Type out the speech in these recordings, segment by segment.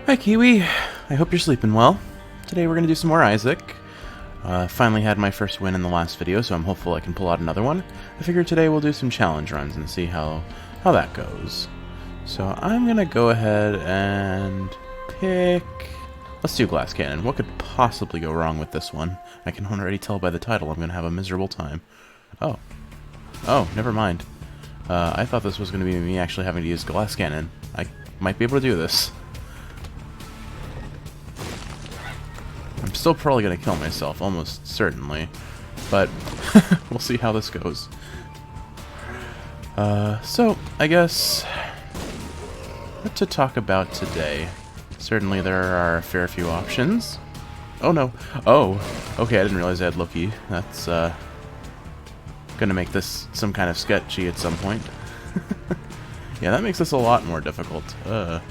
Hi Kiwi, I hope you're sleeping well. Today we're going to do some more Isaac. Finally had my first win in the last video, so I'm hopeful I can pull out another one. I figured today we'll do some challenge runs and see how that goes. So I'm going to go ahead and pick... Let's do Glass Cannon. What could possibly go wrong with this one? I can already tell by the title I'm going to have a miserable time. Oh, never mind. I thought this was going to be me actually having to use Glass Cannon. I might be able to do this. I'm still probably going to kill myself, almost certainly. But we'll see how this goes. So, I guess... what to talk about today? Certainly there are a fair few options. Oh no. Oh! Okay, I didn't realize I had Loki. That's, gonna make this some kind of sketchy at some point. Yeah, that makes this a lot more difficult. Alright.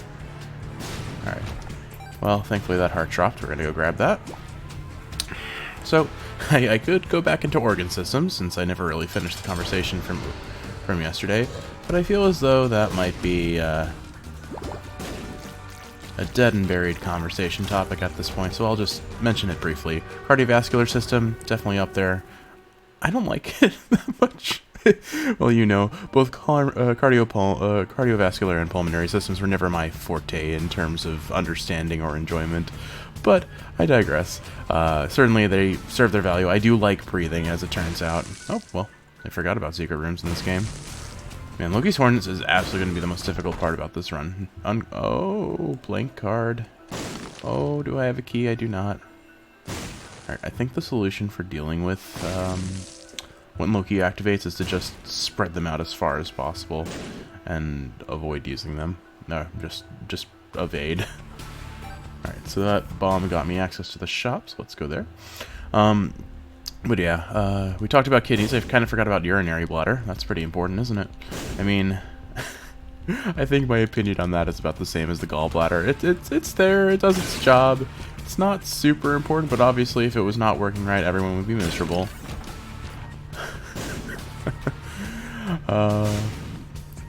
Well, thankfully that heart dropped. We're gonna go grab that. So, I could go back into organ systems, since I never really finished the conversation from yesterday, but I feel as though that might be a dead and buried conversation topic at this point, so I'll just mention it briefly. Cardiovascular system, definitely up there. I don't like it that much. Well, you know, both cardiovascular and pulmonary systems were never my forte in terms of understanding or enjoyment, but I digress. Certainly they serve their value. I do like breathing, as it turns out. Oh, well, I forgot about secret rooms in this game. Man, Loki's Horns is absolutely going to be the most difficult part about this run. Oh, blank card. Oh, do I have a key? I do not. Alright, I think the solution for dealing with when Loki activates is to just spread them out as far as possible and avoid using them. No, just evade. Alright, so that bomb got me access to the shop, so let's go there. But yeah, we talked about kidneys. I kind of forgot about urinary bladder. That's pretty important, isn't it? I mean, I think my opinion on that is about the same as the gallbladder. It's there, it does its job. It's not super important, but obviously if it was not working right, everyone would be miserable.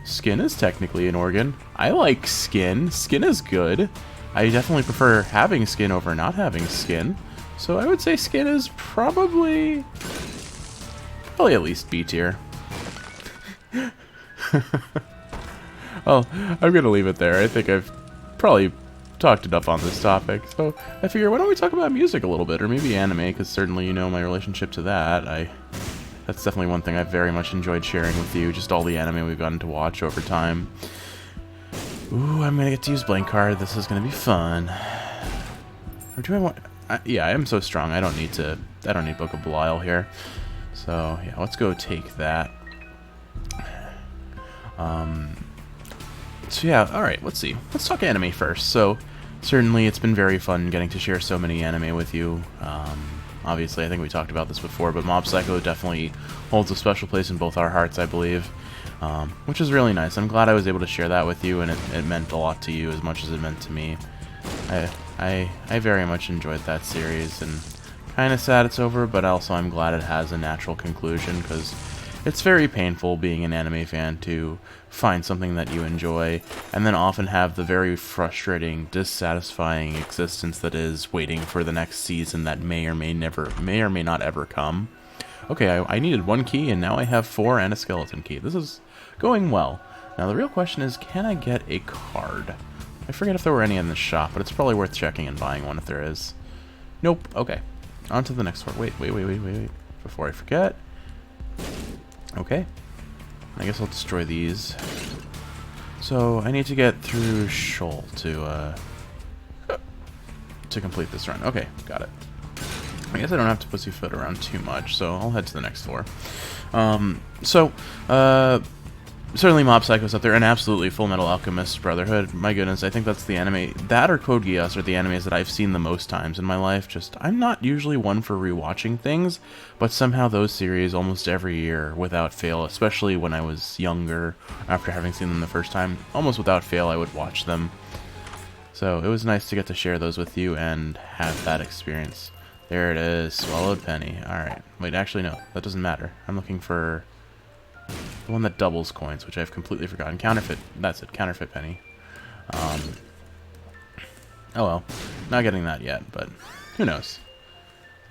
Skin is technically an organ. I like skin. Skin is good. I definitely prefer having skin over not having skin. So I would say skin is probably at least B tier. Well, I'm gonna leave it there. I think I've probably talked enough on this topic. So I figure, why don't we talk about music a little bit, or maybe anime, because certainly you know my relationship to that. That's definitely one thing I've very much enjoyed sharing with you, just all the anime we've gotten to watch over time. Ooh, I'm gonna get to use blank card. This is gonna be fun. Or do I want... yeah, I am so strong. I don't need Book of Belial here. So yeah, let's go take that. So yeah, alright, let's see. Let's talk anime first. So, certainly it's been very fun getting to share so many anime with you. Obviously, I think we talked about this before, but Mob Psycho definitely holds a special place in both our hearts, I believe. Which is really nice. I'm glad I was able to share that with you, and it meant a lot to you as much as it meant to me. I very much enjoyed that series, and kind of sad it's over, but also I'm glad it has a natural conclusion, because it's very painful being an anime fan to find something that you enjoy, and then often have the very frustrating, dissatisfying existence that is waiting for the next season that may or may not ever come. Okay, I needed one key, and now I have 4 and a skeleton key. This is going well. Now the real question is, can I get a card? I forget if there were any in the shop, but it's probably worth checking and buying one if there is. Nope. Okay. On to the next one. Wait. Before I forget. Okay. I guess I'll destroy these. So, I need to get through Shoal to complete this run. Okay, got it. I guess I don't have to pussyfoot around too much, so I'll head to the next floor. Certainly Mob Psycho's up there, and absolutely Full Metal Alchemist Brotherhood. My goodness, I think that's the anime. That or Code Geass are the animes that I've seen the most times in my life. Just, I'm not usually one for rewatching things, but somehow those series almost every year, without fail, especially when I was younger, after having seen them the first time, almost without fail I would watch them. So it was nice to get to share those with you and have that experience. There it is, Swallowed Penny. Alright, wait, actually no, that doesn't matter. I'm looking for... the one that doubles coins, which I've completely forgotten. Counterfeit. That's it. Counterfeit penny. Oh well, not getting that yet, but who knows.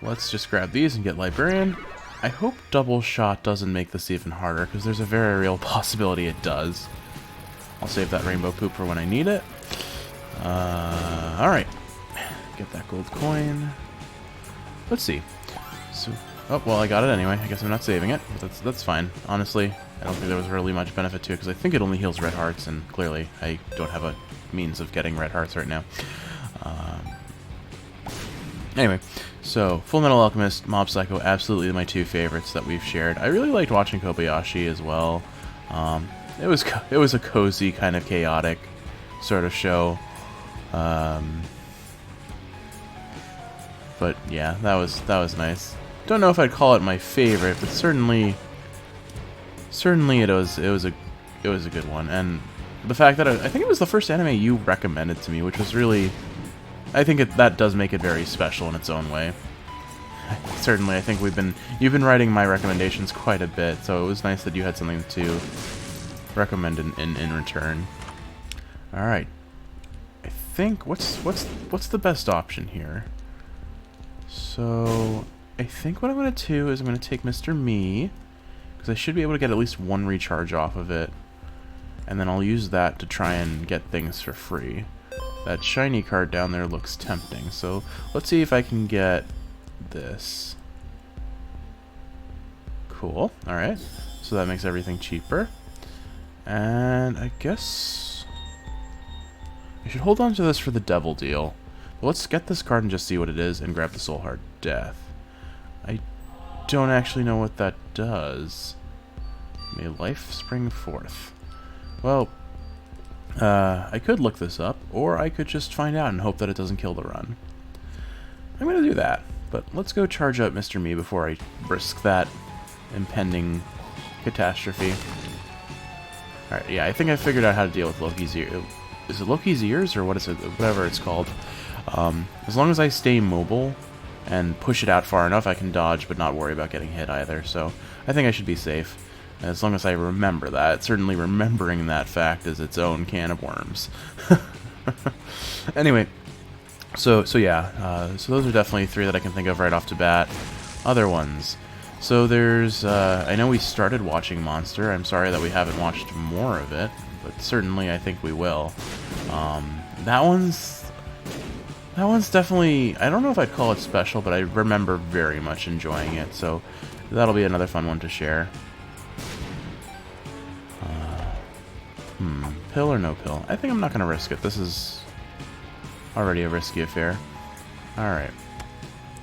Let's just grab these and get Librarian. I hope double shot doesn't make this even harder, because there's a very real possibility it does. I'll save that rainbow poop for when I need it. Alright. Get that gold coin. Let's see. So, oh, well, I got it anyway. I guess I'm not saving it. But that's fine. Honestly, I don't think there was really much benefit to it, because I think it only heals red hearts, and clearly I don't have a means of getting red hearts right now. Anyway, so Full Metal Alchemist, Mob Psycho, absolutely my two favorites that we've shared. I really liked watching Kobayashi as well. It was a cozy, kind of chaotic sort of show. But yeah, that was nice. Don't know if I'd call it my favorite, but certainly it was a good one. And the fact that I think it was the first anime you recommended to me, which was really, I think that does make it very special in its own way. Certainly, I think you've been writing my recommendations quite a bit, so it was nice that you had something to recommend in return. All right, I think what's the best option here? So I think what I'm gonna do is I'm gonna take Mr. Me, because I should be able to get at least one recharge off of it, and then I'll use that to try and get things for free. That shiny card down there looks tempting, so let's see if I can get this. Cool. Alright, so that makes everything cheaper. And I guess I should hold on to this for the devil deal. But let's get this card and just see what it is and grab the Soul Heart Death. I don't actually know what that does. May life spring forth. Well, I could look this up, or I could just find out and hope that it doesn't kill the run. I'm going to do that, but let's go charge up Mr. Me before I risk that impending catastrophe. Alright, yeah, I think I figured out how to deal with Loki's ear. Is it Loki's ears, or what is it? Whatever it's called. As long as I stay mobile and push it out far enough, I can dodge but not worry about getting hit either, so I think I should be safe. As long as I remember that. Certainly remembering that fact is its own can of worms. Anyway, so yeah, so those are definitely three that I can think of right off the bat. Other ones. So there's, I know we started watching Monster. I'm sorry that we haven't watched more of it, but certainly I think we will. That one's definitely, I don't know if I'd call it special, but I remember very much enjoying it, so that'll be another fun one to share. Pill or no pill? I think I'm not going to risk it. This is already a risky affair. Alright.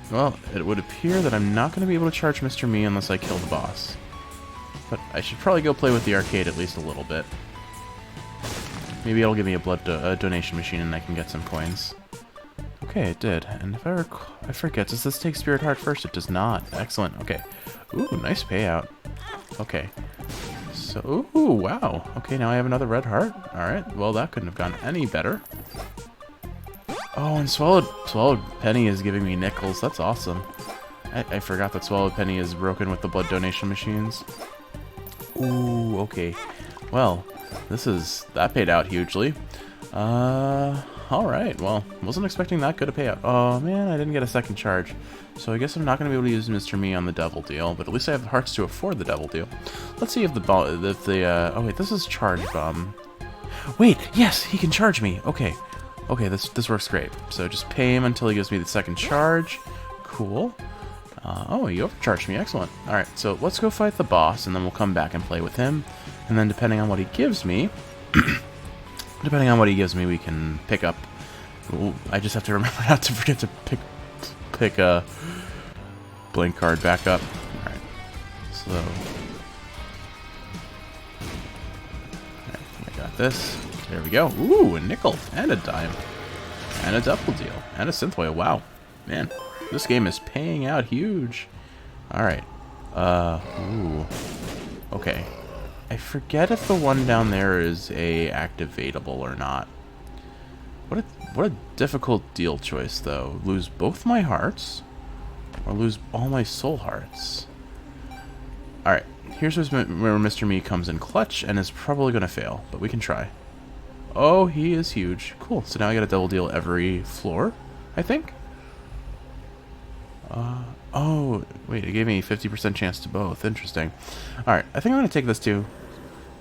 Well, it would appear that I'm not going to be able to charge Mr. Me unless I kill the boss. But I should probably go play with the arcade at least a little bit. Maybe it'll give me a blood donation machine and I can get some coins. Okay, it did. And if I forget, does this take Spirit Heart first? It does not. Excellent. Okay. Ooh, nice payout. Okay. So, ooh, wow. Okay, now I have another red heart. Alright, well, that couldn't have gone any better. Oh, and Swallowed Penny is giving me nickels. That's awesome. I forgot that Swallowed Penny is broken with the blood donation machines. Ooh, okay. Well, that paid out hugely. Alright, well, wasn't expecting that good a payout. Oh, man, I didn't get a second charge. So I guess I'm not going to be able to use Mr. Me on the devil deal, but at least I have the hearts to afford the devil deal. Let's see if oh wait, this is charge bomb. Wait, yes, he can charge me. Okay, this works great. So just pay him until he gives me the second charge. Cool. Oh, he overcharged me. Excellent. All right, so let's go fight the boss, and then we'll come back and play with him. And then depending on what he gives me, we can pick up. Ooh, I just have to remember not to forget to pick a blank card back up. All right, so I got this. There we go. Ooh, a nickel and a dime and a double deal and a synth whale. Wow, man, this game is paying out huge. All right. Ooh. Okay. I forget if the one down there is a activatable or not. What a difficult deal choice, though. Lose both my hearts, or lose all my soul hearts. Alright, here's where Mr. Me comes in clutch, and is probably going to fail, but we can try. Oh, he is huge. Cool. So now I got a double deal every floor, I think. Oh, wait, it gave me 50% chance to both. Interesting. Alright, I think I'm going to take this to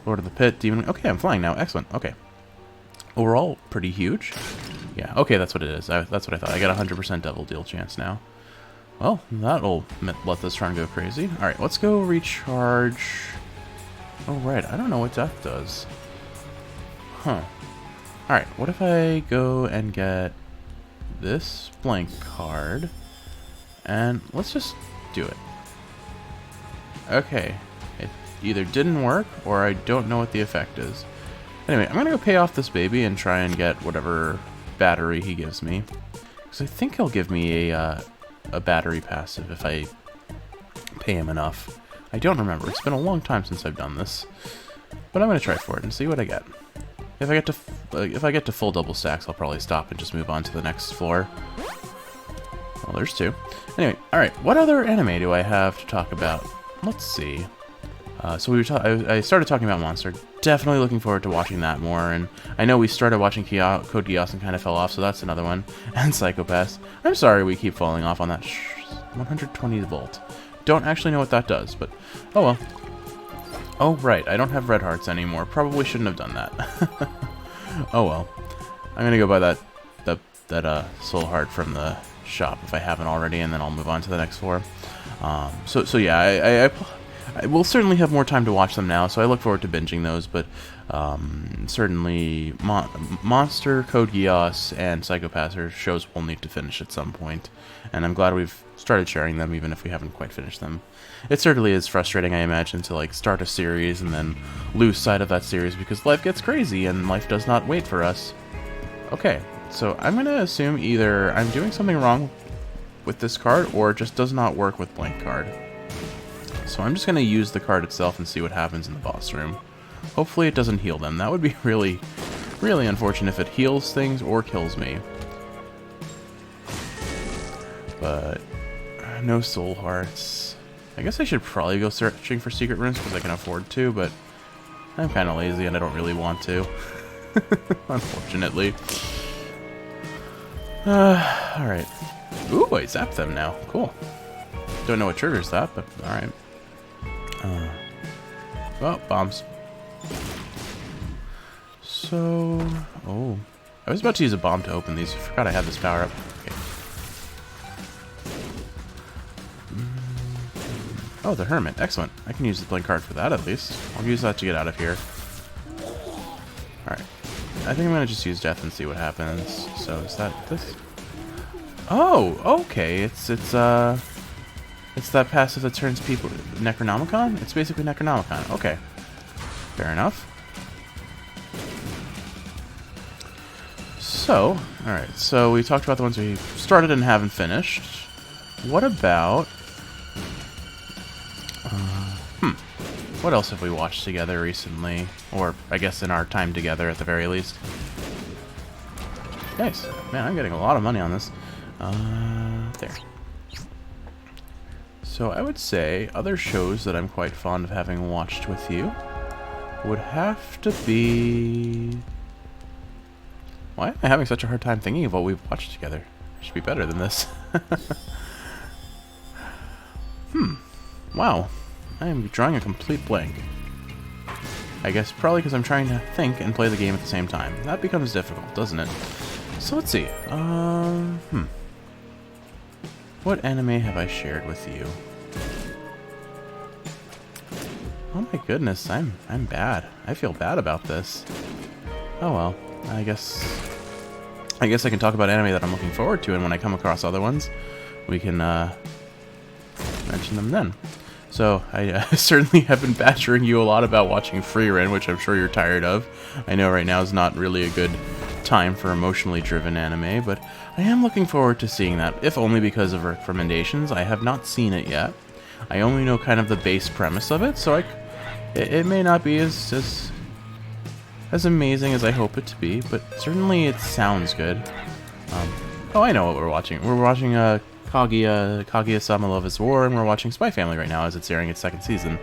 Lord of the Pit, Demon... Okay, I'm flying now. Excellent. Okay. Overall, pretty huge. Yeah, okay, that's what it is. That's what I thought. I got a 100% double deal chance now. Well, that'll let this run go crazy. Alright, let's go recharge... Oh, right. I don't know what death does. Huh. Alright, what if I go and get this blank card... And let's just do it. Okay. It either didn't work, or I don't know what the effect is. Anyway, I'm gonna go pay off this baby and try and get whatever battery he gives me. Because I think he'll give me a battery passive if I pay him enough. I don't remember. It's been a long time since I've done this. But I'm gonna try for it and see what I get. If I get to full double stacks, I'll probably stop and just move on to the next floor. Well, there's two. Anyway, alright, what other anime do I have to talk about? Let's see. So I started talking about Monster. Definitely looking forward to watching that more, and I know we started watching Code Geass and kind of fell off, so that's another one. And Psychopaths. I'm sorry we keep falling off on that 120 volt. Don't actually know what that does, but oh well. Oh, right, I don't have red hearts anymore. Probably shouldn't have done that. Oh well. I'm gonna go buy that soul heart from the shop if I haven't already, and then I'll move on to the next floor. So yeah, I will certainly have more time to watch them now, so I look forward to binging those, but certainly Monster, Code Geass, and Psychopaths are shows we'll need to finish at some point, and I'm glad we've started sharing them even if we haven't quite finished them. It certainly is frustrating, I imagine, to like start a series and then lose sight of that series because life gets crazy and life does not wait for us. Okay, so I'm going to assume either I'm doing something wrong with this card or it just does not work with blank card. So I'm just going to use the card itself and see what happens in the boss room. Hopefully it doesn't heal them. That would be really, really unfortunate if it heals things or kills me. But no soul hearts. I guess I should probably go searching for secret rooms because I can afford to, but I'm kind of lazy and I don't really want to. Unfortunately. Alright. Ooh, I zapped them now. Cool. Don't know what triggers that, but alright. Well, bombs. So... Oh. I was about to use a bomb to open these. I forgot I had this power up. Okay. Oh, the Hermit. Excellent. I can use the blank card for that, at least. I'll use that to get out of here. Alright. I think I'm going to just use Death and see what happens. So, is that this? Oh, okay. It's that passive that turns people... Necronomicon? It's basically Necronomicon. Okay. Fair enough. So, alright. So, we talked about the ones we started and haven't finished. What about... What else have we watched together recently? Or, I guess, in our time together, at the very least. Nice. Man, I'm getting a lot of money on this. There. So, I would say other shows that I'm quite fond of having watched with you would have to be... Why am I having such a hard time thinking of what we've watched together? I should be better than this. Wow. I am drawing a complete blank. I guess probably because I'm trying to think and play the game at the same time. That becomes difficult, doesn't it? So let's see. What anime have I shared with you? Oh my goodness, I'm bad. I feel bad about this. Oh well. I guess I can talk about anime that I'm looking forward to, and when I come across other ones, we can mention them then. So, I certainly have been badgering you a lot about watching Frieren, which I'm sure you're tired of. I know right now is not really a good time for emotionally driven anime, but I am looking forward to seeing that, if only because of recommendations. I have not seen it yet. I only know kind of the base premise of it, so it may not be as amazing as I hope it to be, but certainly it sounds good. Oh, I know what we're watching. We're watching Kaguya-sama Love is War, and we're watching Spy Family right now as it's airing its second season.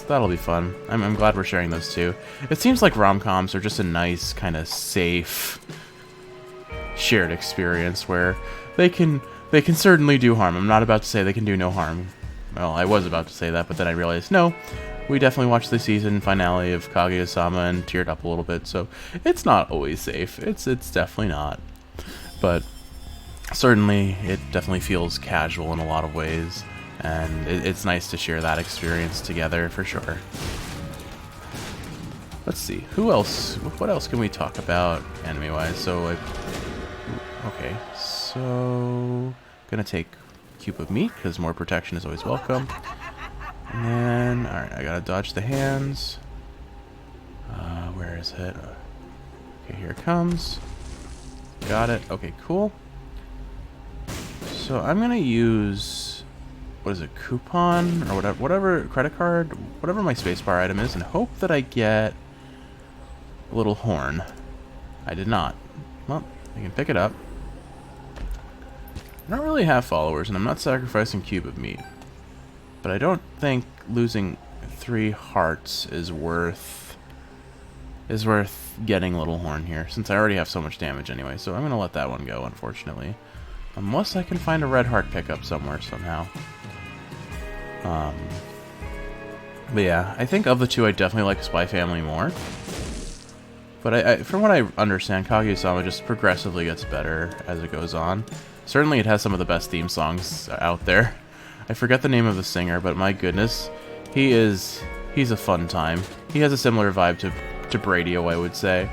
That'll be fun. I'm glad we're sharing those too. It seems like rom-coms are just a nice, kind of safe, shared experience where they can certainly do harm. I'm not about to say they can do no harm. Well, I was about to say that, but then I realized, no, we definitely watched the season finale of Kaguya-sama and teared up a little bit, so it's not always safe. It's definitely not. But certainly, it definitely feels casual in a lot of ways, and it's nice to share that experience together, for sure. Let's see, who else, what else can we talk about anime-wise? So, okay, so gonna take a cube of meat, because more protection is always welcome. And then, alright, I gotta dodge the hands. Where is it? Okay, here it comes. Got it. Okay, cool. So I'm gonna use, what is it, coupon or whatever credit card, whatever my spacebar item is, and hope that I get a little horn. I did not. Well, I can pick it up. I don't really have followers, and I'm not sacrificing cube of meat, but I don't think losing 3 hearts is worth getting a little horn here, since I already have so much damage anyway. So I'm gonna let that one go, unfortunately. Unless I can find a red heart pickup somewhere somehow. But yeah, I think of the two, I definitely like Spy Family more. But from what I understand, Kaguya-sama just progressively gets better as it goes on. Certainly it has some of the best theme songs out there. I forget the name of the singer, but my goodness, he's a fun time. He has a similar vibe to Bradio, I would say.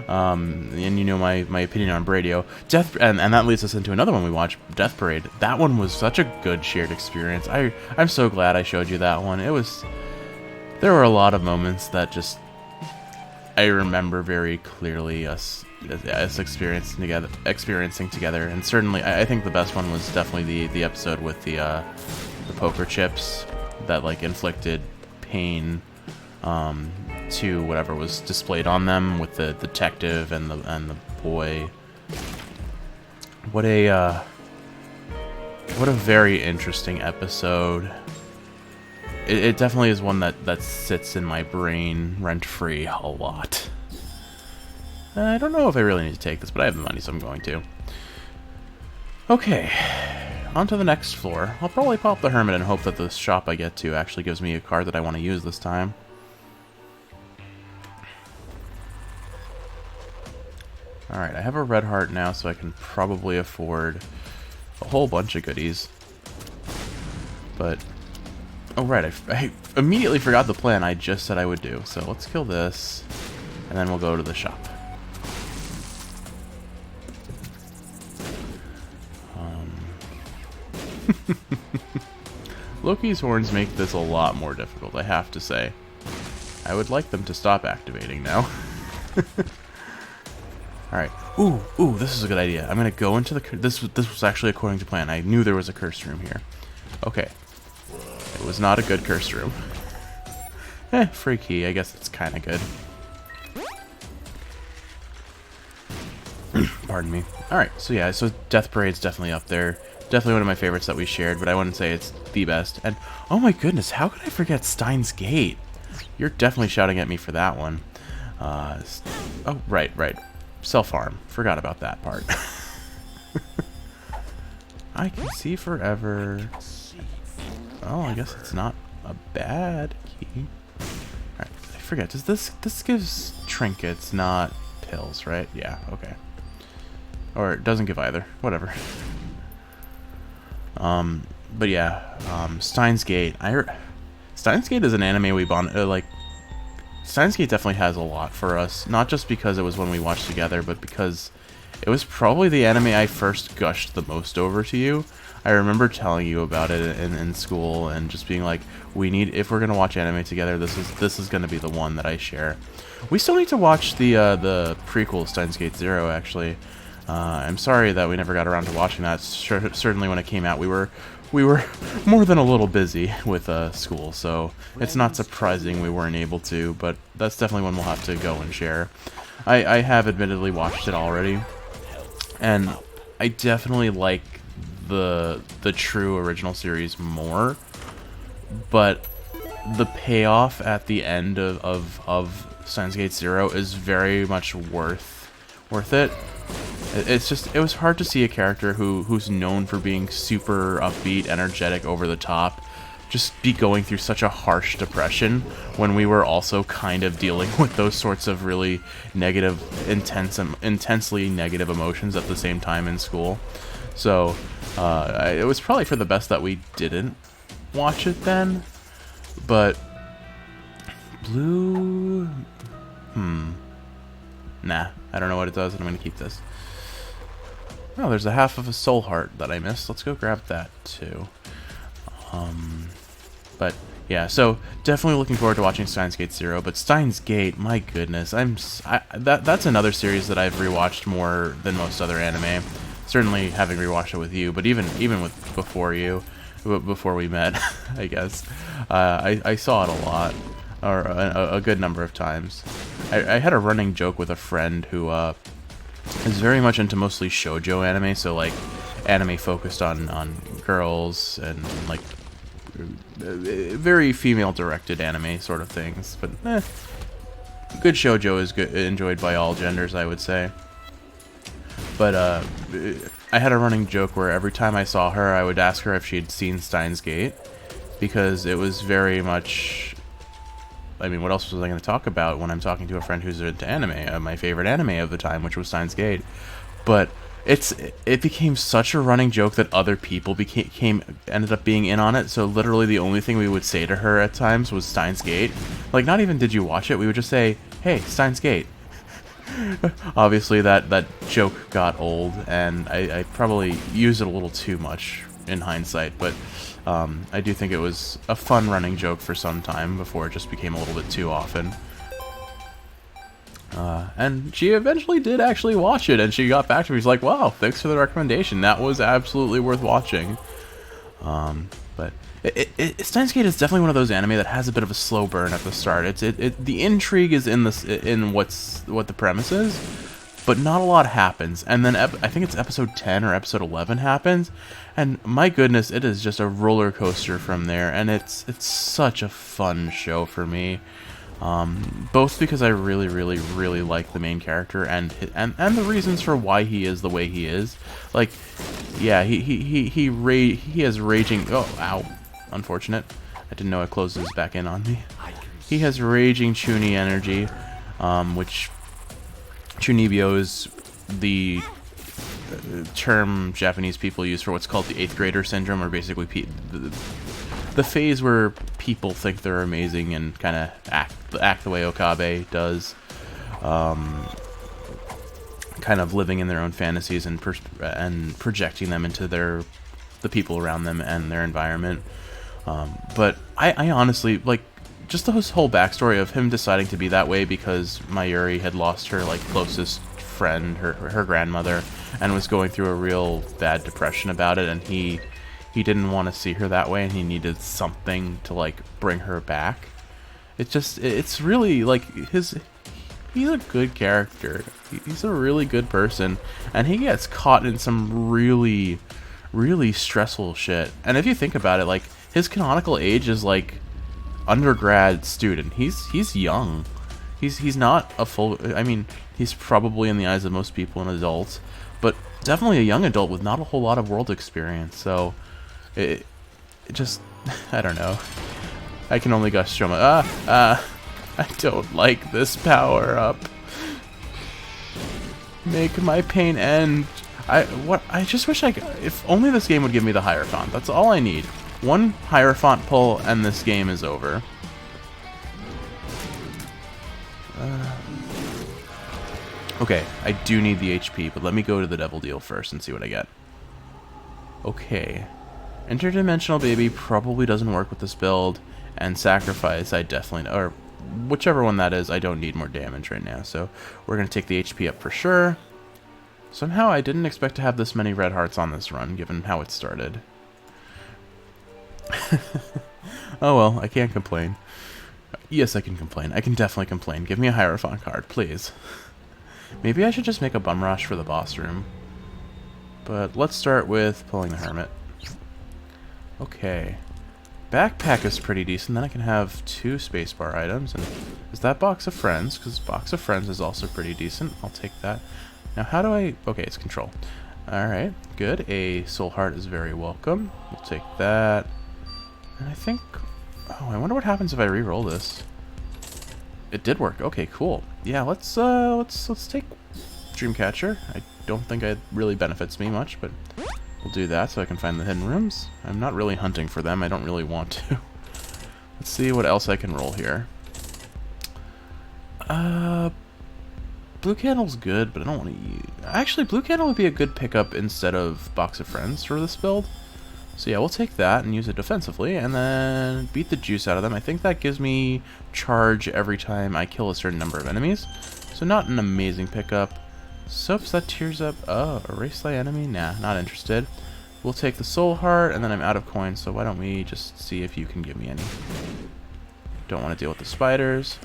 And you know my opinion on Bradio. And that leads us into another one we watched, Death Parade. That one was such a good shared experience. I'm so glad I showed you that one. There were a lot of moments that just I remember very clearly us experiencing together. And certainly I think the best one was definitely the episode with the poker chips that like inflicted pain to whatever was displayed on them, with the detective and the boy. What a very interesting episode. It definitely is one that sits in my brain rent-free a lot. I don't know if I really need to take this, but I have the money, so I'm going to. Okay, on to the next floor. I'll probably pop the Hermit and hope that the shop I get to actually gives me a card that I want to use this time. Alright, I have a red heart now, so I can probably afford a whole bunch of goodies. But, oh right, I immediately forgot the plan I just said I would do. So let's kill this, and then we'll go to the shop. Loki's horns make this a lot more difficult, I have to say. I would like them to stop activating now. Alright. Ooh, this is a good idea. I'm gonna go into the... This was actually according to plan. I knew there was a cursed room here. Okay. It was not a good cursed room. Free key. I guess it's kind of good. Pardon me. Alright, so yeah, so Death Parade's definitely up there. Definitely one of my favorites that we shared, but I wouldn't say it's the best. And, oh my goodness, how could I forget Steins Gate? You're definitely shouting at me for that one. Oh, right. Self-harm. Forgot about that part. I can see forever. Oh, I guess it's not a bad key. Alright, I forget. Does this gives trinkets, not pills, right? Yeah, okay. Or it doesn't give either. Whatever. But yeah, Steins Gate. Steins Gate is an anime we bond like. Steins Gate definitely has a lot for us, not just because it was one we watched together, but because it was probably the anime I first gushed the most over to you. I remember telling you about it in school and just being like, if we're gonna watch anime together, this is gonna be the one that I share. We still need to watch the prequel Steins Gate Zero, actually. I'm sorry that we never got around to watching that. Certainly when it came out, we were more than a little busy with school, so it's not surprising we weren't able to, but that's definitely one we'll have to go and share. I have admittedly watched it already, and I definitely like the true original series more, but the payoff at the end of Steins Gate Zero is very much worth it. It was hard to see a character who's known for being super upbeat, energetic, over the top, just be going through such a harsh depression when we were also kind of dealing with those sorts of really negative, intensely negative emotions at the same time in school. So it was probably for the best that we didn't watch it then. But blue, nah, I don't know what it does, and I'm gonna keep this. Oh, there's a half of a soul heart that I missed. Let's go grab that too. But yeah, so definitely looking forward to watching Steins Gate Zero. But Steins Gate, my goodness, that's another series that I've rewatched more than most other anime. Certainly having rewatched it with you, but even with before we met, I guess I saw it a lot, or a good number of times. I had a running joke with a friend who is very much into mostly shoujo anime, so like anime focused on girls and like very female directed anime sort of things, but good shoujo is enjoyed by all genders, I would say. But I had a running joke where every time I saw her, I would ask her if she had seen Steins Gate, because it was very much, I mean, what else was I going to talk about when I'm talking to a friend who's into anime? My favorite anime of the time, which was Steins Gate. But it became such a running joke that other people ended up being in on it. So literally the only thing we would say to her at times was Steins Gate. Like, not even did you watch it, we would just say, hey, Steins Gate. Obviously that joke got old, and I probably used it a little too much in hindsight, but I do think it was a fun running joke for some time before it just became a little bit too often. And she eventually did actually watch it, and she got back to me. She's like, wow, thanks for the recommendation. That was absolutely worth watching. But Steins Gate is definitely one of those anime that has a bit of a slow burn at the start. The intrigue is in what the premise is, but not a lot happens. And then I think it's episode 10 or episode 11 happens, and my goodness, it is just a roller coaster from there. And it's such a fun show for me. Both because I really, really, really like the main character and the reasons for why he is the way he is. Like, yeah, he has raging. Oh, ow! Unfortunate. I didn't know it closes back in on me. He has raging Chunin energy, which Chunibyo is the term Japanese people use for what's called the 8th grader syndrome, or basically the phase where people think they're amazing and kind of act the way Okabe does, kind of living in their own fantasies and projecting them into the people around them and their environment. But I honestly, like, just this whole backstory of him deciding to be that way because Mayuri had lost her like closest friend, her grandmother, and was going through a real bad depression about it, and he didn't want to see her that way, and he needed something to like bring her back. It's really like he's a good character. He's a really good person, and he gets caught in some really, really stressful shit. And if you think about it, like, his canonical age is like undergrad student. He's young. He's not a full. I mean, he's probably in the eyes of most people an adult, but definitely a young adult with not a whole lot of world experience. So it just, I don't know. I can only gush so much. I don't like this power up. Make my pain end. I just wish if only this game would give me the Hierophant. That's all I need. One Hierophant pull and this game is over. Okay, I do need the HP, but let me go to the Devil Deal first and see what I get. Okay. Interdimensional Baby probably doesn't work with this build, and Sacrifice I definitely, or whichever one that is, I don't need more damage right now, so we're going to take the HP up for sure. Somehow I didn't expect to have this many red hearts on this run, given how it started. Oh well, I can't complain. Yes, I can complain. I can definitely complain. Give me a Hierophant card, please. Maybe I should just make a Bum Rush for the boss room. But let's start with pulling the Hermit. Okay. backpack is pretty decent. Then I can have 2 spacebar items. And is that box of friends? Because box of friends is also pretty decent. I'll take that. Now, how do I... Okay, it's control. Alright, good. A soul heart is very welcome. We'll take that. And I think... Oh, I wonder what happens if I re-roll this. It did work. Okay, cool. Yeah, let's take Dreamcatcher. I don't think it really benefits me much, but we'll do that so I can find the hidden rooms. I'm not really hunting for them. I don't really want to. Let's see what else I can roll here. Blue Candle's good, but I don't want to use... Actually, Blue Candle would be a good pickup instead of Box of Friends for this build. So yeah, we'll take that and use it defensively, and then beat the juice out of them. I think that gives me charge every time I kill a certain number of enemies. So not an amazing pickup. Soaps, that tears up... Oh, erase thy enemy? Nah, not interested. We'll take the soul heart, and then I'm out of coins, so why don't we just see if you can give me any. Don't want to deal with the spiders.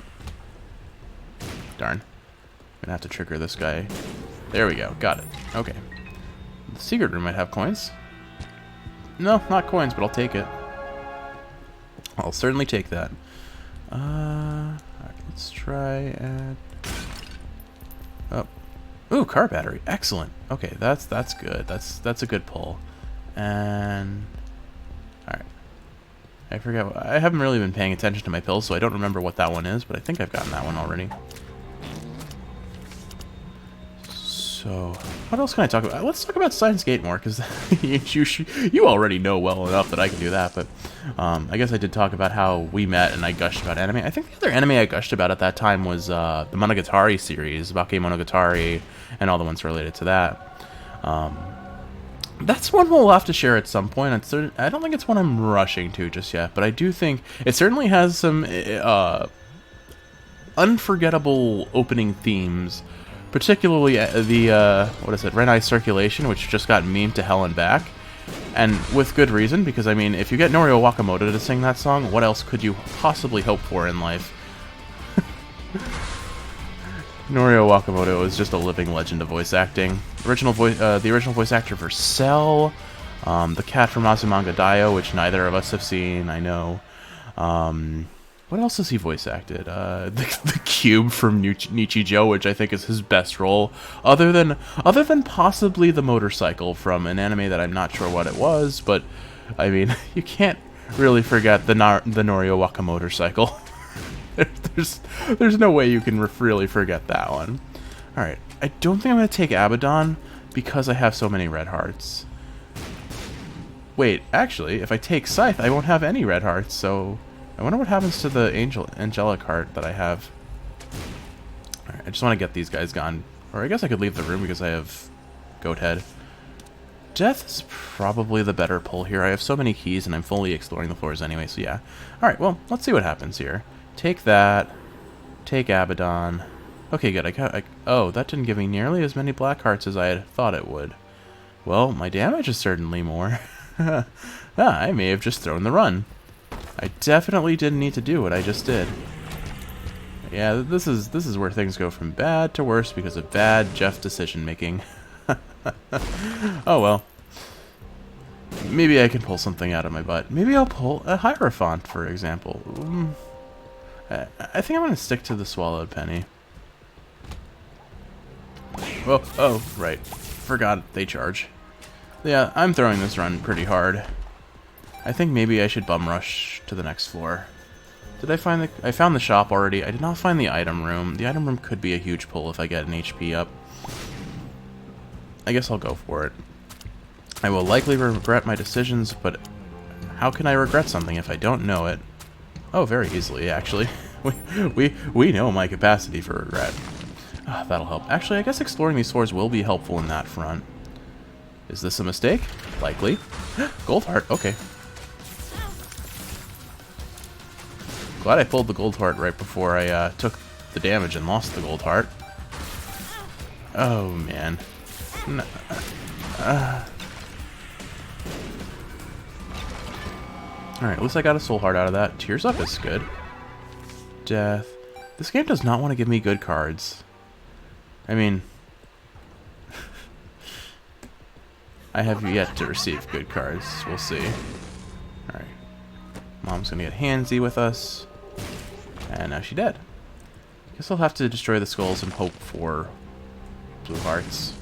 Darn. Gonna have to trigger this guy. There we go. Got it. Okay. The secret room might have coins. No, not coins, but I'll take it. I'll certainly take that. Alright, let's try and... Oh. Ooh, car battery. Excellent. Okay, that's good. That's a good pull. And... Alright. I forget. I haven't really been paying attention to my pills, so I don't remember what that one is, but I think I've gotten that one already. So, what else can I talk about? Let's talk about Steins Gate more, because you already know well enough that I can do that, but I guess I did talk about how we met and I gushed about anime. I think the other anime I gushed about at that time was the Monogatari series, Bake Monogatari, and all the ones related to that. That's one we'll have to share at some point. I don't think it's one I'm rushing to just yet, but I do think it certainly has some unforgettable opening themes. Particularly the, what is it, Red Eye Circulation, which just got memed to hell and back. And with good reason, because, I mean, if you get Norio Wakamoto to sing that song, what else could you possibly hope for in life? Norio Wakamoto is just a living legend of voice acting. The original voice actor for Cell, the cat from Azumanga Daioh, which neither of us have seen, I know. What else has he voice acted? The Cube from Nichijou, which I think is his best role, other than possibly the motorcycle from an anime that I'm not sure what it was, but I mean, you can't really forget the Norio Wakamoto cycle. There's no way you can really forget that one. All right, I don't think I'm gonna take Abaddon because I have so many red hearts. Wait, actually, if I take Scythe, I won't have any red hearts, so. I wonder what happens to the angelic heart that I have. Alright, I just want to get these guys gone. Or I guess I could leave the room because I have Goat Head. Death is probably the better pull here. I have so many keys and I'm fully exploring the floors anyway, so yeah. Alright, well, let's see what happens here. Take that. Take Abaddon. Okay, good. Oh, that didn't give me nearly as many black hearts as I had thought it would. Well, my damage is certainly more. I may have just thrown the run. I definitely didn't need to do what I just did. Yeah, this is where things go from bad to worse because of bad Jeff decision making. Oh well. Maybe I can pull something out of my butt. Maybe I'll pull a Hierophant, for example. I think I'm gonna stick to the Swallowed Penny. Oh, right. Forgot they charge. Yeah, I'm throwing this run pretty hard. I think maybe I should bum rush to the next floor. Did I find I found the shop already. I did not find the item room. The item room could be a huge pull if I get an HP up. I guess I'll go for it. I will likely regret my decisions, but how can I regret something if I don't know it? Oh, very easily, actually. We know my capacity for regret. That'll help. Actually, I guess exploring these floors will be helpful in that front. Is this a mistake? Likely. Gold heart, okay. Glad I pulled the gold heart right before I took the damage and lost the gold heart. Oh, man. Alright, at least I got a soul heart out of that. Tears up is good. Death. This game does not want to give me good cards. I mean... I have yet to receive good cards. We'll see. Alright. Mom's gonna get handsy with us. And now she's dead. Guess I'll have to destroy the skulls and hope for blue hearts.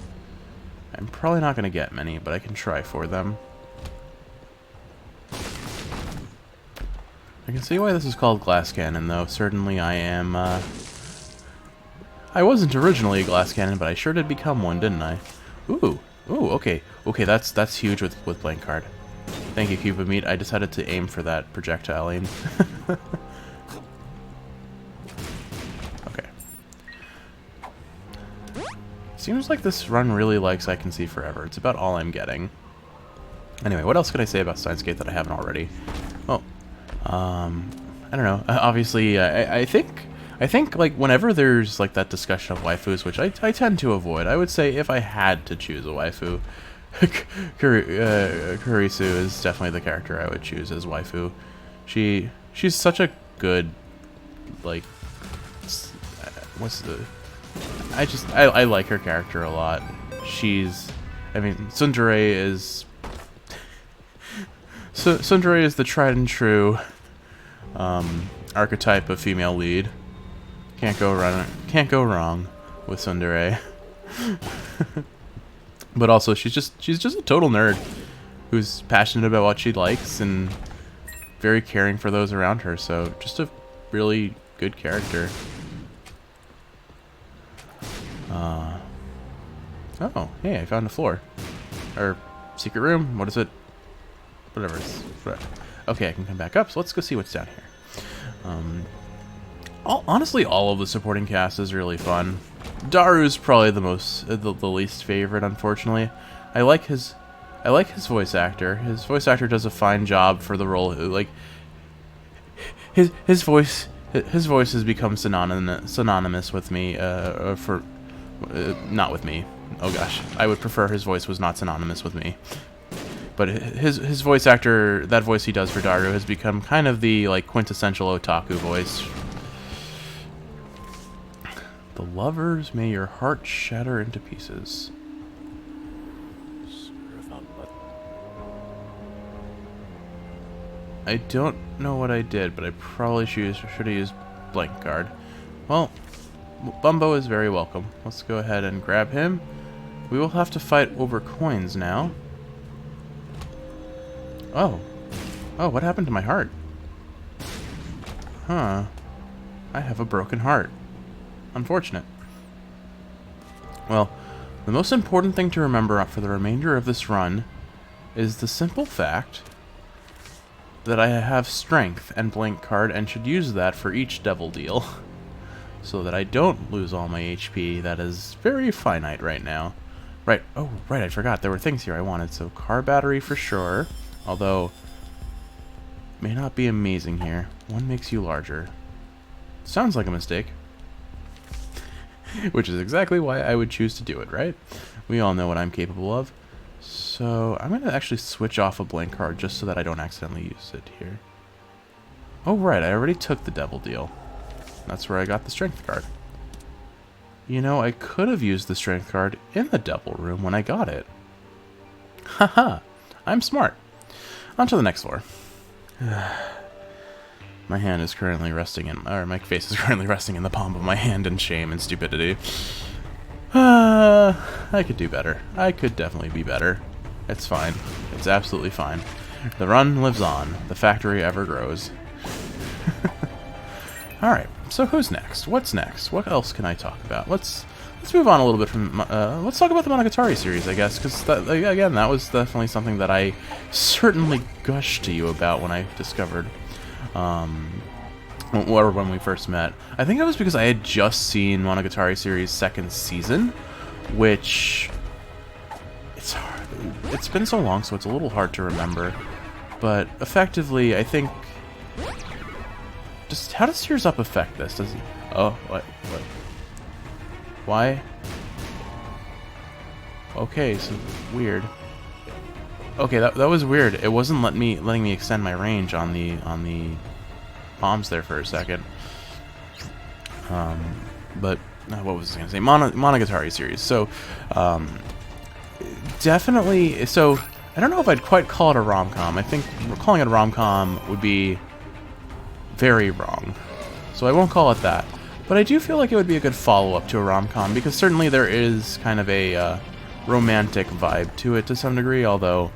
I'm probably not gonna get many, but I can try for them. I can see why this is called glass cannon, though. Certainly I am, I wasn't originally a glass cannon, but I sure did become one, didn't I? Ooh, okay. Okay, that's huge with blank card. Thank you, Cupid Meat. I decided to aim for that projectile aim. Okay. Seems like this run really likes I Can See Forever. It's about all I'm getting. Anyway, what else could I say about Steins Gate that I haven't already? Well, I don't know. Obviously, I think like whenever there's like that discussion of waifus, which I tend to avoid, I would say if I had to choose a waifu, Kurisu is definitely the character I would choose as waifu. She's such a good, like, I like her character a lot. I mean, Tsundere is the tried and true archetype of female lead. Can't go wrong with Tsundere. But also she's just a total nerd who's passionate about what she likes and very caring for those around her. So just a really good character. Oh, hey, I found a floor. Or secret room, what is it? Whatever. Okay, I can come back up, so let's go see what's down here. Honestly, all of the supporting cast is really fun. Daru's probably the least favorite, unfortunately. I like his voice actor. His voice actor does a fine job for the role. Like his voice has become synonymous with me. Not with me. Oh gosh, I would prefer his voice was not synonymous with me. But his voice actor, that voice he does for Daru, has become kind of the like quintessential otaku voice. The lovers, may your heart shatter into pieces. I don't know what I did, but I probably should have used blank guard. Well, Bumbo is very welcome. Let's go ahead and grab him. We will have to fight over coins now. Oh, what happened to my heart? Huh. I have a broken heart. Unfortunate. Well, the most important thing to remember for the remainder of this run is the simple fact that I have strength and blank card and should use that for each devil deal so that I don't lose all my HP. That is very finite right now. Right, oh, right, I forgot. There were things here I wanted. So car battery for sure, although may not be amazing here. One makes you larger. Sounds like a mistake. Which is exactly why I would choose to do it, right? We all know what I'm capable of. So I'm going to actually switch off a blank card just so that I don't accidentally use it here. Oh, right, I already took the devil deal. That's where I got the strength card. You know, I could have used the strength card in the devil room when I got it. Haha, I'm smart. On to the next floor. My hand is currently resting in, or my face is currently resting in the palm of my hand in shame and stupidity. I could do better. I could definitely be better. It's fine. It's absolutely fine. The run lives on. The factory ever grows. Alright, so who's next? What's next? What else can I talk about? Let's move on a little bit from... let's talk about the Monogatari series, I guess, because, again, that was definitely something that I certainly gushed to you about when I discovered... or when we first met. I think it was because I had just seen Monogatari series' second season, which... It's been so long, so it's a little hard to remember. But, effectively, I think... Just, how does Tears Up affect this? Does he... Oh, what? Why? Okay, so weird. Okay, that was weird. It wasn't letting me extend my range on the bombs there for a second. But what was I gonna say? Monogatari series. So, definitely. So I don't know if I'd quite call it a rom-com. I think calling it a rom-com would be very wrong. So I won't call it that. But I do feel like it would be a good follow-up to a rom-com, because certainly there is kind of a romantic vibe to it to some degree, although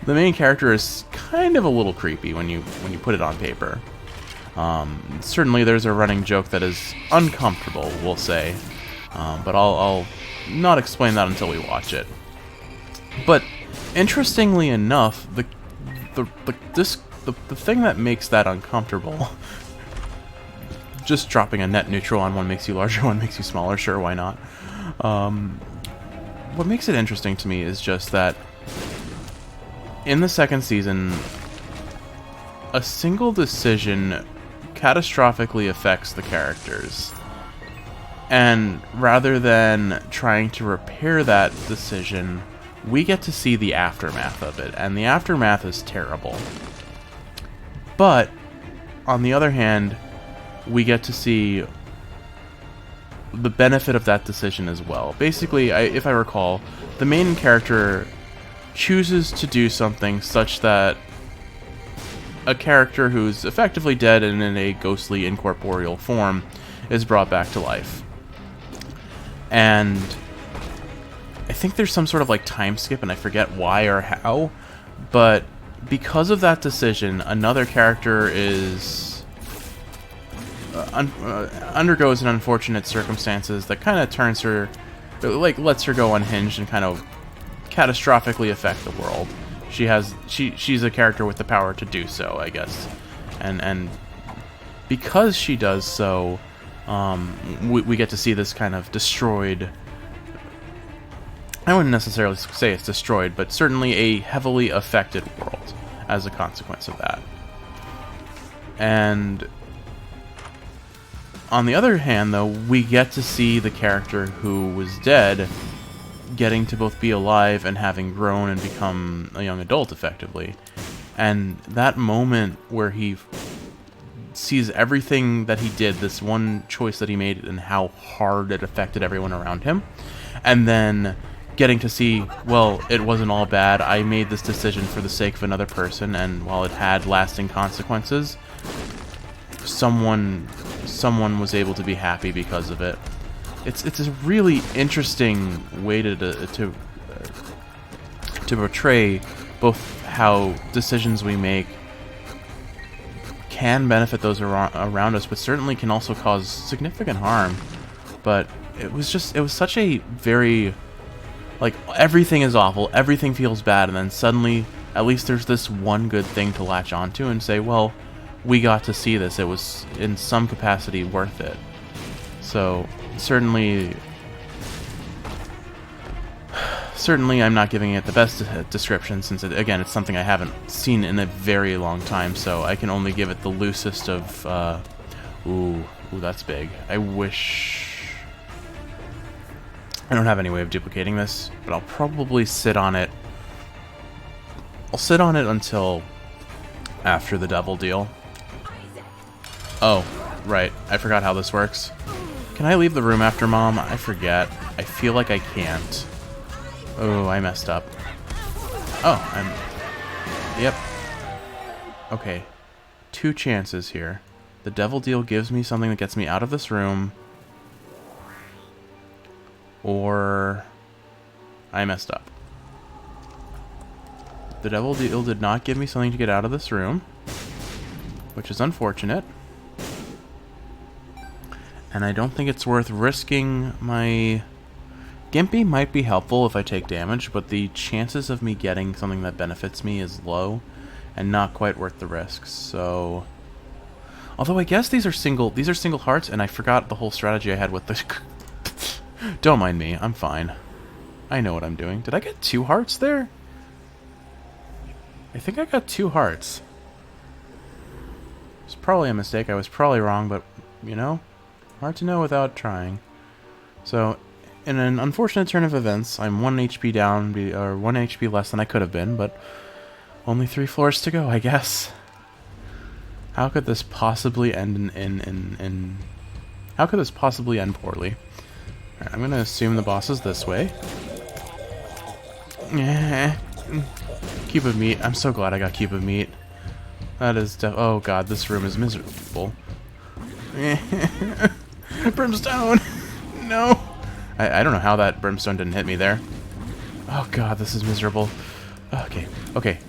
the main character is kind of a little creepy when you put it on paper. Certainly there's a running joke that is uncomfortable, we'll say, but I'll not explain that until we watch it. But interestingly enough, the thing that makes that uncomfortable, just dropping a net neutral on one makes you larger, one makes you smaller, sure, why not? What makes it interesting to me is just that in the second season, a single decision catastrophically affects the characters. And rather than trying to repair that decision, we get to see the aftermath of it, and the aftermath is terrible. But, on the other hand, we get to see the benefit of that decision as well. Basically, if I recall, the main character chooses to do something such that a character who's effectively dead and in a ghostly incorporeal form is brought back to life. And I think there's some sort of like time skip, and I forget why or how, but because of that decision, another character is undergoes an unfortunate circumstances that kind of turns her, like, lets her go unhinged and kind of catastrophically affect the world. She's a character with the power to do so, I guess, and because she does so, we get to see this kind of destroyed. I wouldn't necessarily say it's destroyed, but certainly a heavily affected world as a consequence of that. And on the other hand, though, we get to see the character who was dead getting to both be alive and having grown and become a young adult, effectively. And that moment where he sees everything that he did, this one choice that he made, and how hard it affected everyone around him, and then getting to see, well, it wasn't all bad, I made this decision for the sake of another person, and while it had lasting consequences, someone was able to be happy because of it. It's a really interesting way to portray both how decisions we make can benefit those around us, but certainly can also cause significant harm. But it was such a very, like, everything is awful, everything feels bad, and then suddenly, at least there's this one good thing to latch onto and say, well, we got to see this, it was in some capacity worth it. So, certainly I'm not giving it the best description, since, again, it's something I haven't seen in a very long time, so I can only give it the loosest of, ooh, that's big. I wish I don't have any way of duplicating this, but I'll probably sit on it. I'll sit on it until after the devil deal. Oh, right. I forgot how this works. Can I leave the room after Mom? I forget. I feel like I can't. Oh, I messed up. Oh, Yep. Okay. 2 chances here. The devil deal gives me something that gets me out of this room, or I messed up. The devil deal did not give me something to get out of this room, which is unfortunate. And I don't think it's worth risking my... Gimpy might be helpful if I take damage, but the chances of me getting something that benefits me is low, and not quite worth the risk, so... Although I guess these are single hearts, and I forgot the whole strategy I had with the... Don't mind me, I'm fine. I know what I'm doing. Did I get 2 hearts there? I think I got 2 hearts. It's probably a mistake, I was probably wrong, but, you know, hard to know without trying. So, in an unfortunate turn of events, I'm 1 HP down, or 1 HP less than I could have been, but only 3 floors to go, I guess. How could this possibly end how could this possibly end poorly? Alright, I'm gonna assume the boss is this way. Cube of meat. I'm so glad I got cube of meat. That is oh god, this room is miserable. Brimstone! No! I don't know how that brimstone didn't hit me there. Oh god, this is miserable. Okay, okay.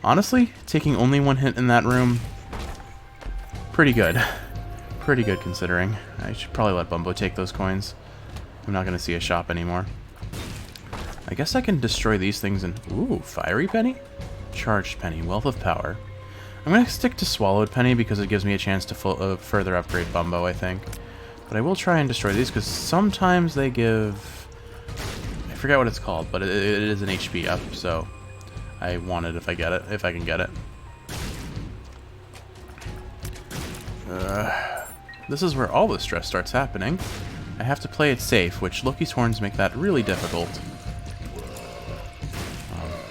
Honestly, taking only one hit in that room, pretty good. Pretty good considering. I should probably let Bumbo take those coins. I'm not going to see a shop anymore. I guess I can destroy these things and... Ooh, Fiery Penny? Charged Penny, Wealth of Power. I'm going to stick to Swallowed Penny because it gives me a chance to further upgrade Bumbo, I think. But I will try and destroy these because sometimes they give... I forget what it's called, but it is an HP up, so I want it if I get it, if I can get it. This is where all the stress starts happening. I have to play it safe, which Loki's horns make that really difficult.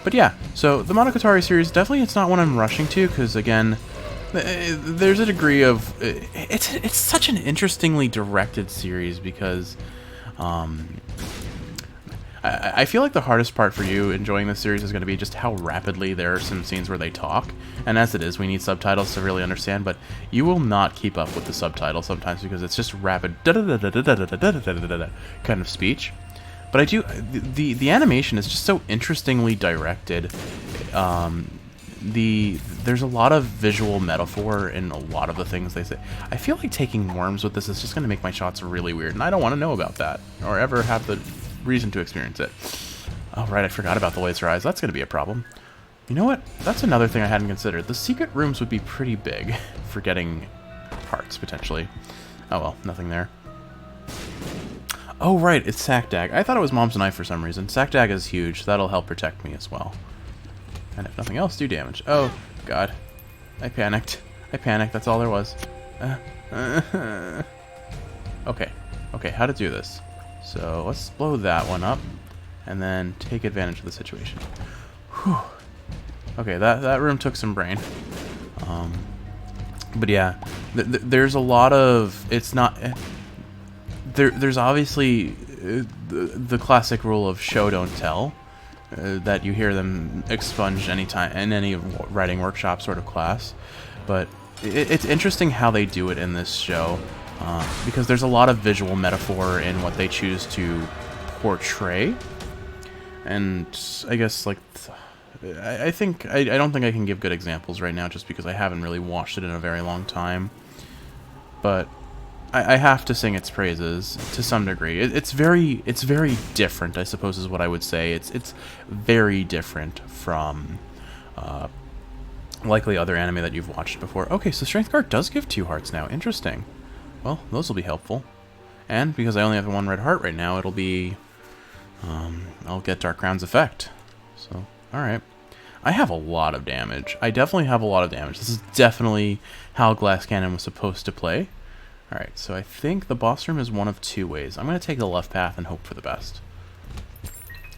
But yeah, so the Monogatari series, definitely it's not one I'm rushing to, because again, there's a degree of... It's such an interestingly directed series, because I feel like the hardest part for you enjoying this series is going to be just how rapidly there are some scenes where they talk. And as it is, we need subtitles to really understand, but you will not keep up with the subtitles sometimes because it's just rapid kind of speech. But I do... The animation is just so interestingly directed. There's a lot of visual metaphor in a lot of the things they say. I feel like taking worms with this is just going to make my shots really weird, and I don't want to know about that, or ever have the reason to experience it. Oh, right, I forgot about the laser eyes. That's going to be a problem. You know what? That's another thing I hadn't considered. The secret rooms would be pretty big for getting hearts, potentially. Oh, well, nothing there. Oh, right, it's Sakdag. I thought it was Mom's Knife for some reason. Sakdag is huge. That'll help protect me as well. And if nothing else, do damage. Oh, God. I panicked. I panicked. That's all there was. Okay. Okay, how to do this. So let's blow that one up, and then take advantage of the situation. Whew. Okay, that room took some brain. But yeah, there's a lot of... It's not... There's obviously the classic rule of show, don't tell. That you hear them expunged anytime in any writing workshop sort of class. But it's interesting how they do it in this show. Because there's a lot of visual metaphor in what they choose to portray, and I guess like I don't think I can give good examples right now just because I haven't really watched it in a very long time, but I have to sing its praises to some degree. It's very different, I suppose is what I would say. It's very different from likely other anime that you've watched before. Okay, so Strength Guard does give 2 hearts now. Interesting. Well, those will be helpful. And because I only have 1 red heart right now, it'll be... I'll get Dark Crown's effect. So, alright. I have a lot of damage. I definitely have a lot of damage. This is definitely how Glass Cannon was supposed to play. Alright, so I think the boss room is one of 2 ways. I'm going to take the left path and hope for the best.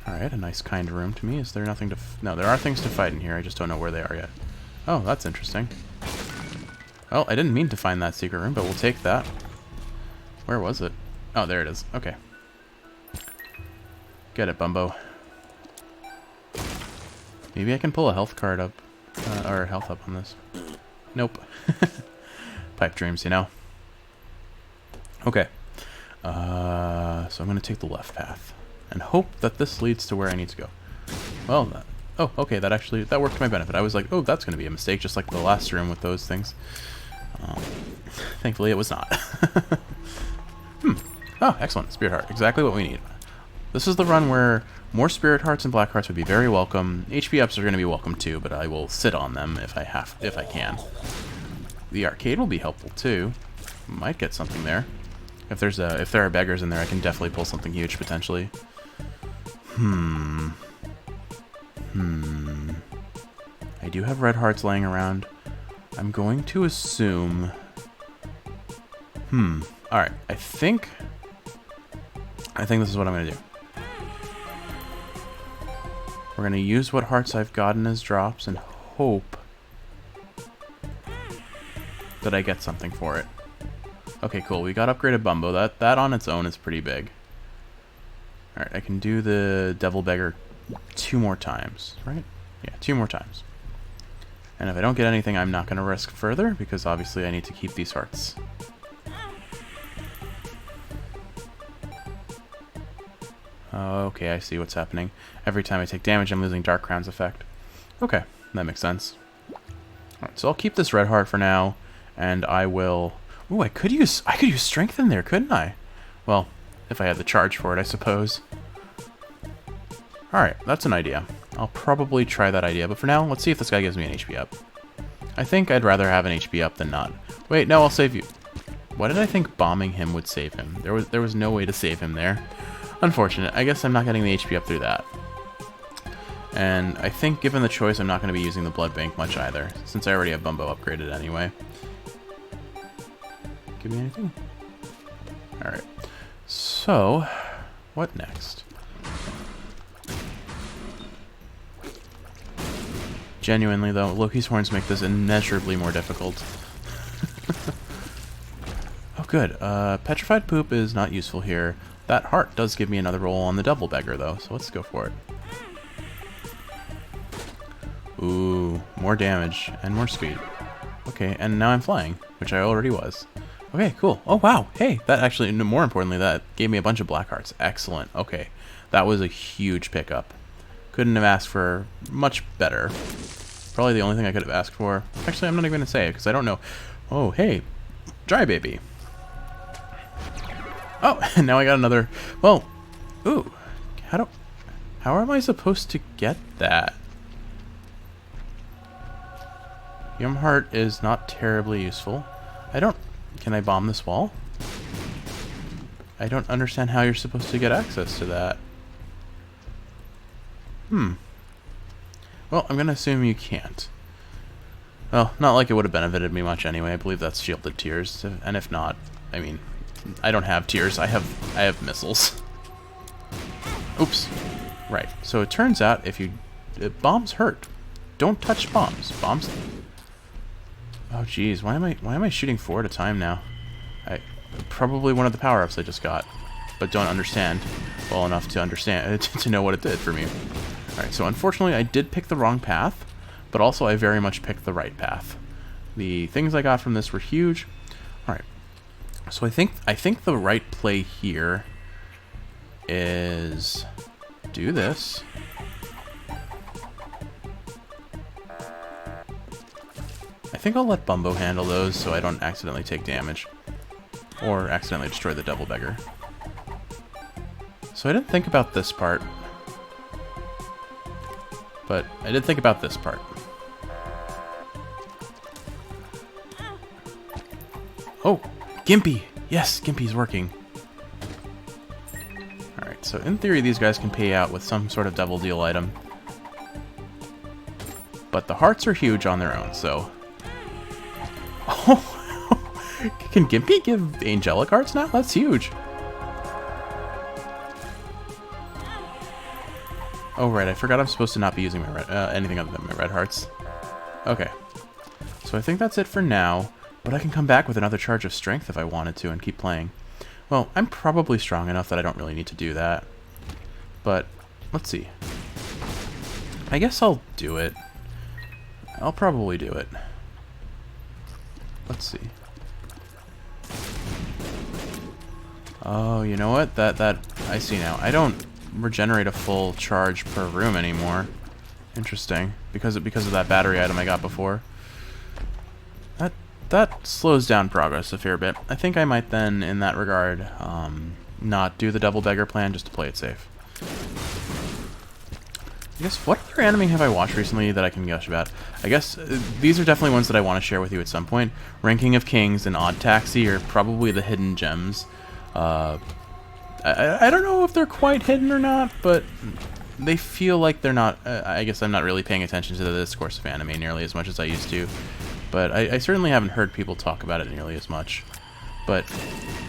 Alright, a nice kind room to me. Is there nothing to... No, there are things to fight in here. I just don't know where they are yet. Oh, that's interesting. Well, I didn't mean to find that secret room, but we'll take that. Where was it? Oh, there it is. Okay. Get it, Bumbo. Maybe I can pull a health card up. Or health up on this. Nope. Pipe dreams, you know. Okay. So I'm going to take the left path. And hope that this leads to where I need to go. Well, oh, okay, that worked to my benefit. I was like, oh, that's going to be a mistake, just like the last room with those things. Thankfully, it was not. Oh, excellent. Spirit Heart. Exactly what we need. This is the run where more Spirit Hearts and Black Hearts would be very welcome. HP ups are going to be welcome too, but I will sit on them if I can. The arcade will be helpful too. Might get something there. If there are beggars in there, I can definitely pull something huge potentially. I do have red hearts laying around. I'm going to assume... Alright, I think this is what I'm going to do. We're going to use what hearts I've gotten as drops and hope that I get something for it. Okay, cool. We got upgraded Bumbo. That on its own is pretty big. Alright, I can do the Devil Beggar 2 more times, right? Yeah, 2 more times. And if I don't get anything, I'm not going to risk further, because obviously I need to keep these hearts. Okay, I see what's happening. Every time I take damage, I'm losing Dark Crown's effect. Okay, that makes sense. Alright, so I'll keep this red heart for now, and I will... Ooh, I could use strength in there, couldn't I? Well, if I had the charge for it, I suppose. Alright, that's an idea. I'll probably try that idea, but for now, let's see if this guy gives me an HP up. I think I'd rather have an HP up than not. Wait, no, I'll save you. Why did I think bombing him would save him? There was no way to save him there. Unfortunate. I guess I'm not getting the HP up through that. And I think, given the choice, I'm not going to be using the blood bank much either, since I already have Bumbo upgraded anyway. Give me anything? Alright. So, what next? Genuinely, though, Loki's horns make this immeasurably more difficult. Oh, good. Petrified Poop is not useful here. That heart does give me another roll on the Double Beggar, though, so let's go for it. Ooh, more damage and more speed. Okay, and now I'm flying, which I already was. Okay, cool. Oh, wow. Hey, that actually, more importantly, that gave me a bunch of black hearts. Excellent. Okay, that was a huge pickup. Couldn't have asked for much better. Probably the only thing I could have asked for. Actually, I'm not even going to say it, because I don't know. Oh, hey, Dry Baby. Oh, and now I got another... Well, ooh, how am I supposed to get that? Yum Heart is not terribly useful. Can I bomb this wall? I don't understand how you're supposed to get access to that. Well, I'm going to assume you can't. Well, not like it would have benefited me much anyway. I believe that's Shielded Tears, and if not, I mean... I don't have tears. I have missiles. Oops. Right. So it turns out if you bombs hurt. Don't touch bombs. Bombs. Oh geez, why am I shooting 4 at a time now? Probably one of the power-ups I just got, but don't understand well enough to understand to know what it did for me. All right. So unfortunately, I did pick the wrong path, but also I very much picked the right path. The things I got from this were huge. All right. So I think the right play here is do this. I think I'll let Bumbo handle those so I don't accidentally take damage or accidentally destroy the Double Beggar. So I didn't think about this part, but I did think about this part. Oh! Gimpy! Yes, Gimpy's working. Alright, so in theory these guys can pay out with some sort of double deal item. But the hearts are huge on their own, so... Oh! Can Gimpy give angelic hearts now? That's huge! Oh right, I forgot I'm supposed to not be using my red, anything other than my red hearts. Okay. So I think that's it for now. But I can come back with another charge of strength if I wanted to and keep playing. Well, I'm probably strong enough that I don't really need to do that. But, let's see. I guess I'll do it. I'll probably do it. Let's see. Oh, you know what? That I see now. I don't regenerate a full charge per room anymore. Interesting. Because of that battery item I got before. That slows down progress a fair bit. I think I might then, in that regard, not do the Double Beggar plan just to play it safe. I guess, what other anime have I watched recently that I can gush about? I guess these are definitely ones that I want to share with you at some point. Ranking of Kings and Odd Taxi are probably the hidden gems. I don't know if they're quite hidden or not, but they feel like they're not. I guess I'm not really paying attention to the discourse of anime nearly as much as I used to. But I certainly haven't heard people talk about it nearly as much. But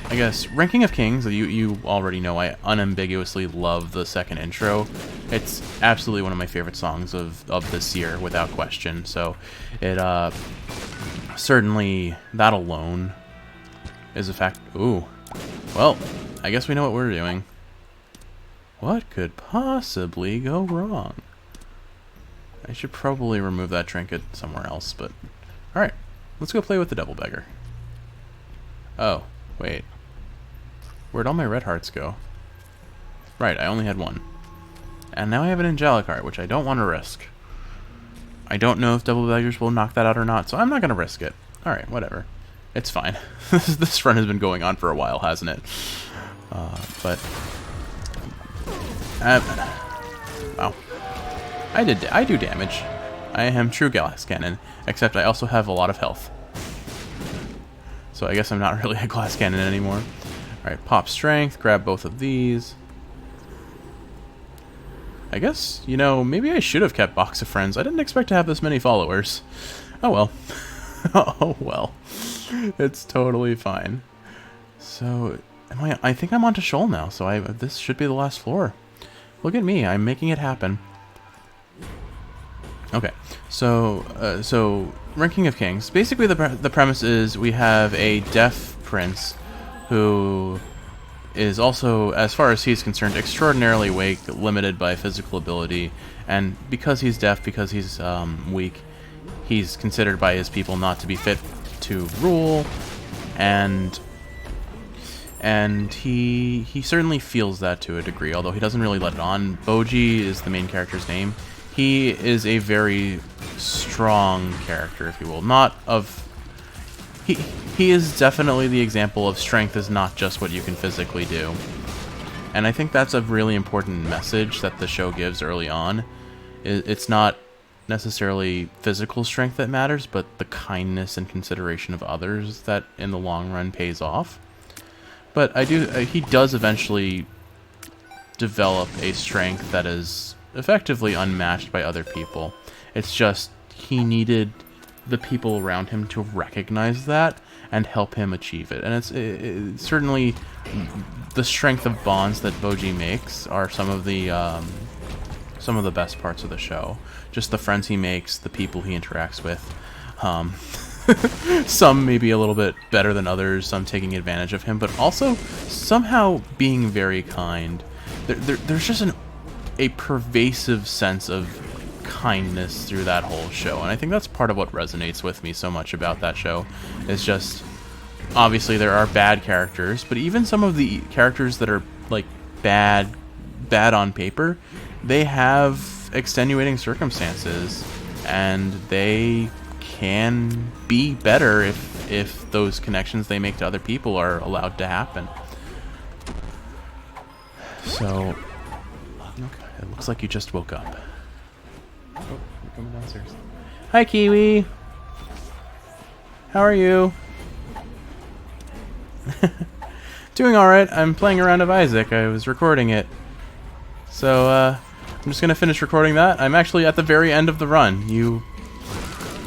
I guess Ranking of Kings, you already know I unambiguously love the second intro. It's absolutely one of my favorite songs of this year, without question. So it certainly, that alone is a fact. Ooh. Well, I guess we know what we're doing. What could possibly go wrong? I should probably remove that trinket somewhere else, but... Alright, let's go play with the Devil Beggar. Oh, wait. Where'd all my red hearts go? Right, I only had one. And now I have an Angelic Heart, which I don't want to risk. I don't know if Devil Beggars will knock that out or not, so I'm not going to risk it. Alright, whatever. It's fine. This run has been going on for a while, hasn't it? But... wow. I do damage. I am true Glass Cannon, except I also have a lot of health. So I guess I'm not really a Glass Cannon anymore. Alright, pop Strength, grab both of these. I guess, you know, maybe I should have kept Box of Friends. I didn't expect to have this many followers. Oh well. Oh well. It's totally fine. So, I think I'm on to Shoal now, so this should be the last floor. Look at me, I'm making it happen. Okay, so Ranking of Kings. Basically, the premise is we have a deaf prince who is also, as far as he's concerned, extraordinarily weak, limited by physical ability, and because he's deaf, because he's weak, he's considered by his people not to be fit to rule, and he certainly feels that to a degree, although he doesn't really let it on. Boji is the main character's name. He is a very strong character, if you will. He is definitely the example of strength is not just what you can physically do. And I think that's a really important message that the show gives early on. It's not necessarily physical strength that matters, but the kindness and consideration of others that in the long run pays off. But he does eventually develop a strength that is effectively unmatched by other people. It's just he needed the people around him to recognize that and help him achieve it. And it's certainly the strength of bonds that Boji makes are some of the best parts of the show. Just the friends he makes, the people he interacts with. Some maybe a little bit better than others, some taking advantage of him, but also somehow being very kind. There's just a pervasive sense of kindness through that whole show, and I think that's part of what resonates with me so much about that show. Is just, obviously there are bad characters, but even some of the characters that are like bad on paper, they have extenuating circumstances, and they can be better if those connections they make to other people are allowed to happen. So, okay, it looks like you just woke up. Oh, you're coming downstairs. Hi, Kiwi. How are you? Doing alright. I'm playing a round of Isaac. I was recording it. So, I'm just gonna finish recording that. I'm actually at the very end of the run. You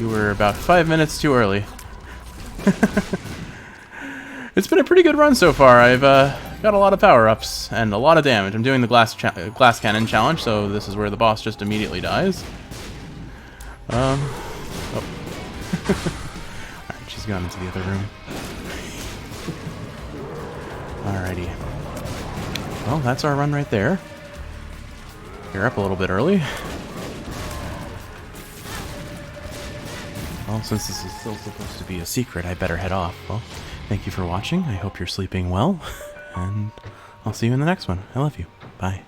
were about 5 minutes too early. It's been a pretty good run so far. I've got a lot of power-ups and a lot of damage. I'm doing the glass cannon challenge, so this is where the boss just immediately dies. Oh. Alright, she's gone into the other room. Alrighty. Well, that's our run right there. You're up a little bit early. Well, since this is still supposed to be a secret, I better head off. Well, thank you for watching. I hope you're sleeping well, and I'll see you in the next one. I love you. Bye.